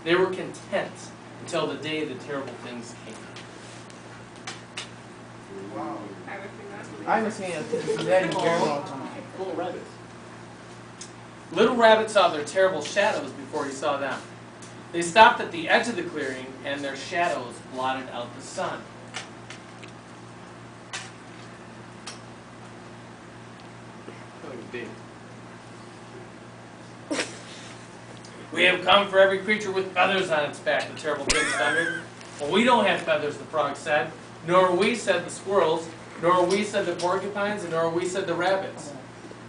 They were content until the day the terrible things came. Wow. I haven't seen that in a very long time. Little rabbits. Little Rabbit saw their terrible shadows before he saw them. They stopped at the edge of the clearing, and their shadows blotted out the sun. We have come for every creature with feathers on its back, the terrible things thundered. Well, we don't have feathers, the frog said. Nor we, said the squirrels. Nor we, said the porcupines. And nor we, said the rabbits.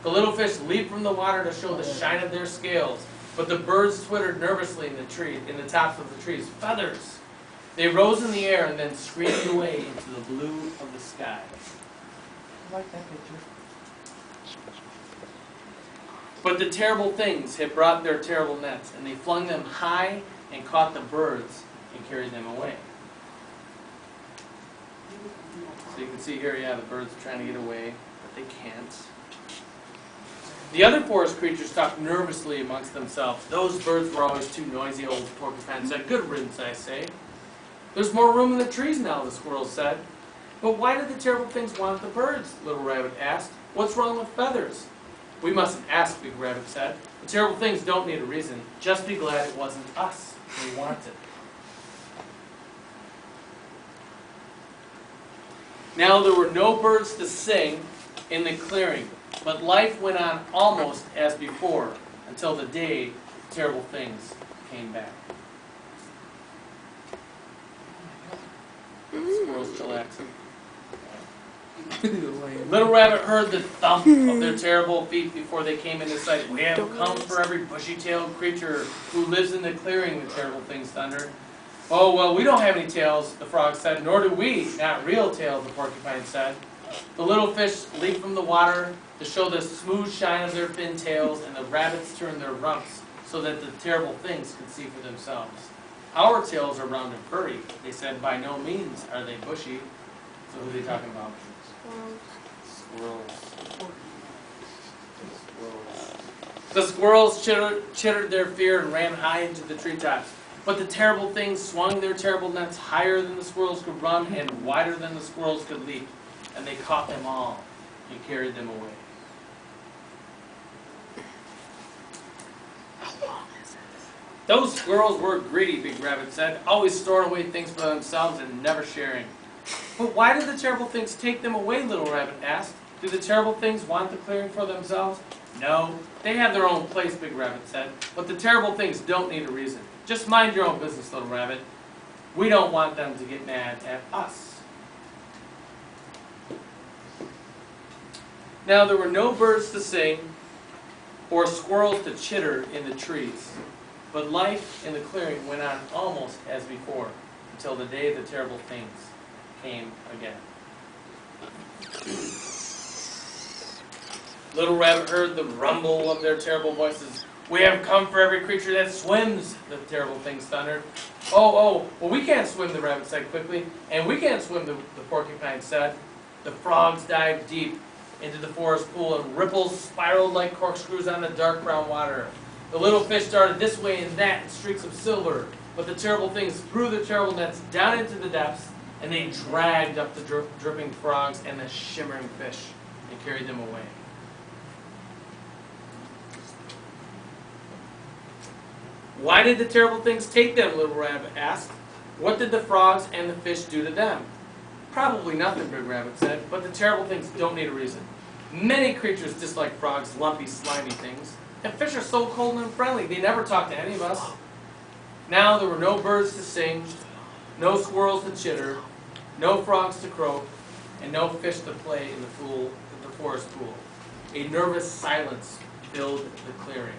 The little fish leaped from the water to show the shine of their scales. But the birds twittered nervously in the tops of the trees. Feathers! They rose in the air and then screamed away into the blue of the sky. I like that picture. But the terrible things had brought their terrible nets, and they flung them high and caught the birds and carried them away. So you can see here, yeah, the birds are trying to get away, but they can't. The other forest creatures talked nervously amongst themselves. Those birds were always too noisy, old porcupine said. Good riddance, I say. There's more room in the trees now, the squirrels said. But why did the terrible things want the birds? Little Rabbit asked. What's wrong with feathers? We mustn't ask, Big Rabbit said. The terrible things don't need a reason. Just be glad it wasn't us they wanted. Now there were no birds to sing in the clearing, but life went on almost as before until the day the terrible things came back. Squirrels chillaxing. Little Rabbit heard the thump of their terrible feet before they came into sight. We have come for every bushy-tailed creature who lives in the clearing, the terrible things thundered. Oh, well, we don't have any tails, the frog said, nor do we, not real tails, the porcupine said. The little fish leaped from the water to show the smooth shine of their fin tails, and the rabbits turned their rumps so that the terrible things could see for themselves. Our tails are round and furry, they said. By no means are they bushy. So who are they talking about? Squirrels. The squirrels chittered their fear and ran high into the treetops. But the terrible things swung their terrible nets higher than the squirrels could run and wider than the squirrels could leap. And they caught them all and carried them away. Those squirrels were greedy, Big Rabbit said, always storing away things for themselves and never sharing. But why did the terrible things take them away, Little Rabbit asked. Do the terrible things want the clearing for themselves? No, they have their own place, Big Rabbit said. But the terrible things don't need a reason. Just mind your own business, Little Rabbit. We don't want them to get mad at us. Now there were no birds to sing or squirrels to chitter in the trees. But life in the clearing went on almost as before until the day the terrible things came again. Little Rabbit heard the rumble of their terrible voices. We have come for every creature that swims, the terrible things thundered. Oh, well, we can't swim, the rabbit said quickly. And we can't swim, the porcupine said. The frogs dived deep into the forest pool, and ripples spiraled like corkscrews on the dark brown water. The little fish darted this way and that in streaks of silver, but the terrible things threw their terrible nets down into the depths, and they dragged up the dripping frogs and the shimmering fish and carried them away. Why did the terrible things take them, Little Rabbit asked. What did the frogs and the fish do to them? Probably nothing, Big Rabbit said, but the terrible things don't need a reason. Many creatures dislike frogs, lumpy, slimy things. And fish are so cold and unfriendly, they never talk to any of us. Now there were no birds to sing, no squirrels to chitter, no frogs to croak, and no fish to play in the forest pool. A nervous silence filled the clearing.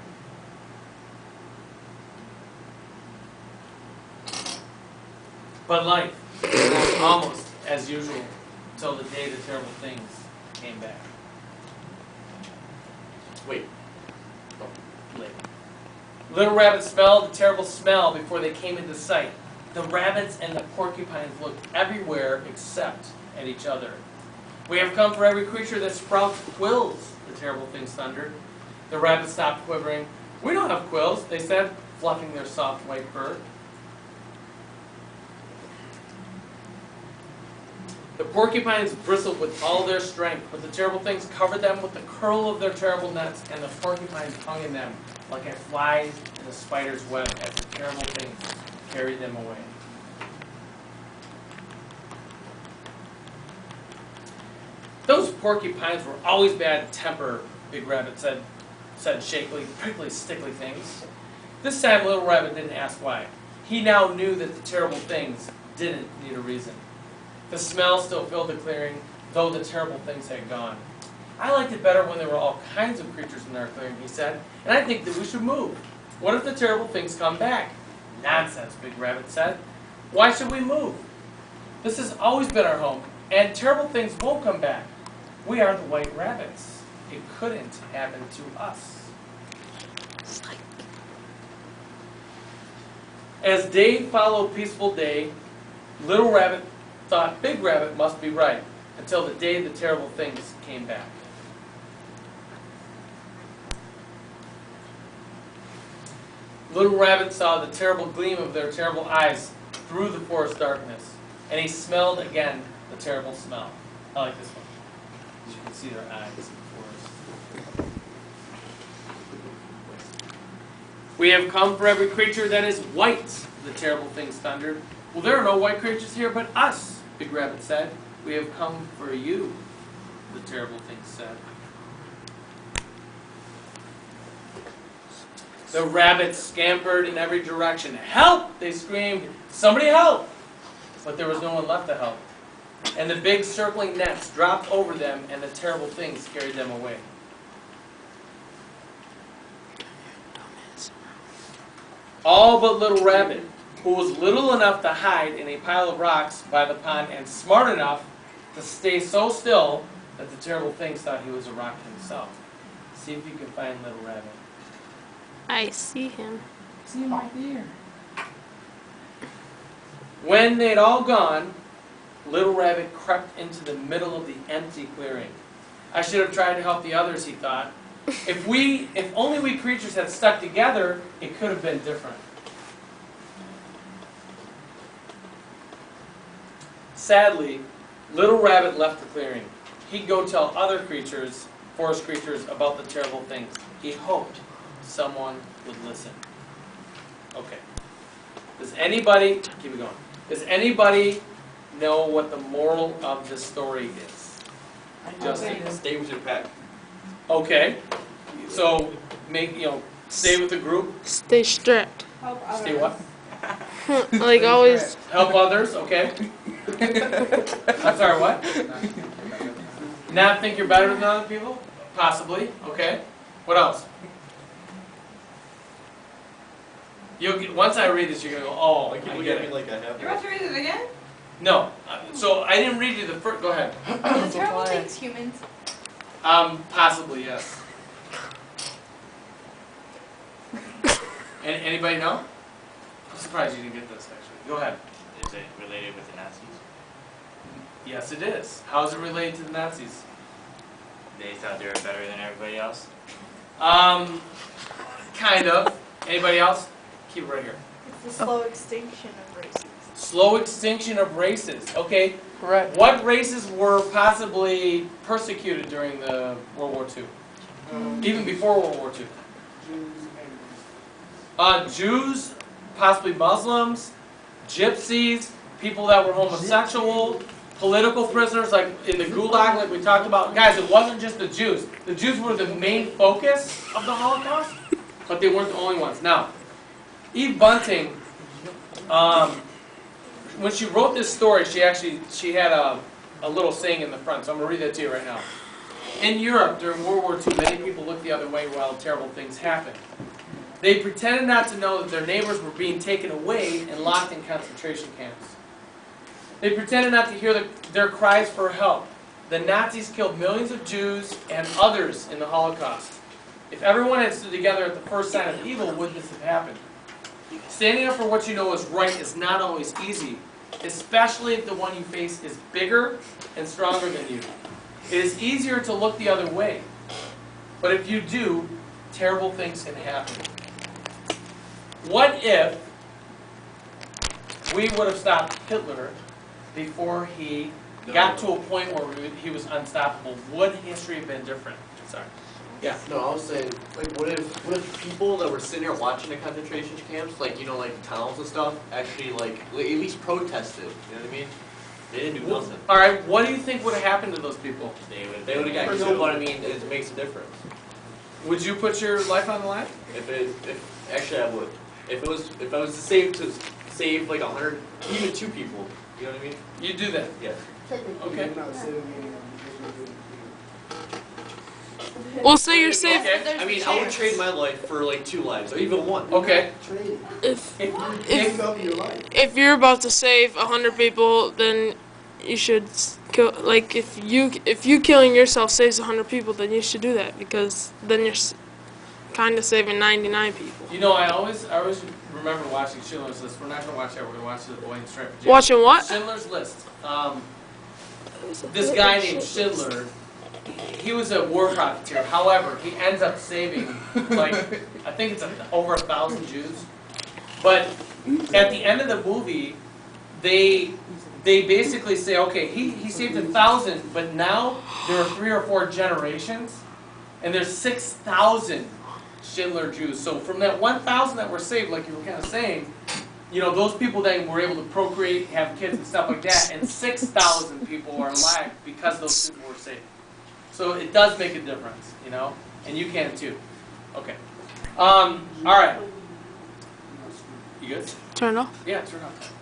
But life was almost as usual until the day the terrible things came back. Wait. Later. Little Rabbit smelled the terrible smell before they came into sight. The rabbits and the porcupines looked everywhere except at each other. We have come for every creature that sprouts quills, the terrible things thundered. The rabbits stopped quivering. We don't have quills, they said. fluffing their soft white fur. The porcupines bristled with all their strength, but the terrible things covered them with the curl of their terrible nets, and the porcupines hung in them like a fly in a spider's web as the terrible things carried them away. Those porcupines were always bad temper, Big Rabbit said shakily, prickly, stickly things. This time Little Rabbit didn't ask why. He now knew that the terrible things didn't need a reason. The smell still filled the clearing, though the terrible things had gone. I liked it better when there were all kinds of creatures in our clearing, he said, and I think that we should move. What if the terrible things come back? Nonsense, Big Rabbit said. Why should we move? This has always been our home, and terrible things won't come back. We are the white rabbits. It couldn't happen to us. As day followed peaceful day, Little Rabbit thought Big Rabbit must be right, until the day the terrible things came back. Little Rabbit saw the terrible gleam of their terrible eyes through the forest darkness, and he smelled again the terrible smell. I like this one. As you can see their eyes in the forest. We have come for every creature that is white, the terrible things thundered. Well, there are no white creatures here but us, Big Rabbit said. We have come for you, the terrible things said. The rabbits scampered in every direction. Help! They screamed. Somebody help! But there was no one left to help. And the big circling nets dropped over them, and the terrible things carried them away. All but Little Rabbit, who was little enough to hide in a pile of rocks by the pond and smart enough to stay so still that the terrible things thought he was a rock himself. See if you can find Little Rabbit. I see him. See him right there. When they'd all gone, Little Rabbit crept into the middle of the empty clearing. I should have tried to help the others, he thought. If only we creatures had stuck together, it could have been different. Sadly, Little Rabbit left the clearing. He'd go tell other creatures, forest creatures, about the terrible things. He hoped someone would listen. Okay. Does anybody, keep it going, does anybody know what the moral of this story is? Justin? Stay with your pet. Okay. So, stay with the group. Stay strict. Stay what? Like always. Help others, okay. I'm sorry, what? Not think you're better than other people? Possibly, okay. What else? Once I read this, you're going to go, oh, I get it. Like I have. You want to read it again? No. So I didn't read you the first. Go ahead. The terrible things humans. Possibly, yes. Anybody know? I'm surprised you didn't get this, actually. Go ahead. Is it related with the Nazis? Yes, it is. How is it related to the Nazis? They thought they were better than everybody else? Kind of. Anybody else? Keep it right here. It's the slow extinction of races. Slow extinction of races. Okay. Correct. What races were possibly persecuted during the World War II? Even before World War II? Jews, possibly Muslims, gypsies, people that were homosexual, political prisoners like in the Gulag like we talked about. Guys, it wasn't just the Jews. The Jews were the main focus of the Holocaust, but they weren't the only ones. Now, Eve Bunting, when she wrote this story, she had a little saying in the front, so I'm going to read that to you right now. In Europe, during World War II, many people looked the other way while terrible things happened. They pretended not to know that their neighbors were being taken away and locked in concentration camps. They pretended not to hear their cries for help. The Nazis killed millions of Jews and others in the Holocaust. If everyone had stood together at the first sign of evil, would this have happened? Standing up for what you know is right is not always easy, especially if the one you face is bigger and stronger than you. It is easier to look the other way. But if you do, terrible things can happen. What if we would have stopped Hitler before he got to a point where he was unstoppable? Would history have been different? Sorry. Yeah. No, I was saying, like, what if people that were sitting there watching the concentration camps, like, you know, like towns and stuff, actually, like at least protested, you know what I mean? They didn't do nothing. Alright, what do you think would have happened to those people? They would have got killed, but I mean, it makes a difference. Would you put your life on the line? Actually, I would. If I was to save like 100, even 2 people, you know what I mean? You'd do that? Yes. Okay. Well, say you're safe. Okay. I mean, I would trade my life for like 2 lives, or even 1. Okay. If you're about to save 100 people, then you should kill. Like if you killing yourself saves 100 people, then you should do that because then you're kind of saving 99 people. You know, I always remember watching Schindler's List. We're not going to watch that. We're going to watch The Boy in Striped Pajamas. Watching what? Schindler's List. This guy named Schindler, he was a war profiteer. However, he ends up saving, like, I think it's over 1,000 Jews. But at the end of the movie, they basically say, okay, he saved 1,000, but now there are 3 or 4 generations, and there's 6,000 Schindler Jews. So from that 1,000 that were saved, like you were kind of saying, you know, those people then were able to procreate, have kids and stuff like that, and 6,000 people are alive because those people were saved. So it does make a difference, you know, and you can too. Okay. All right. You good? Turn it off. Yeah, turn off.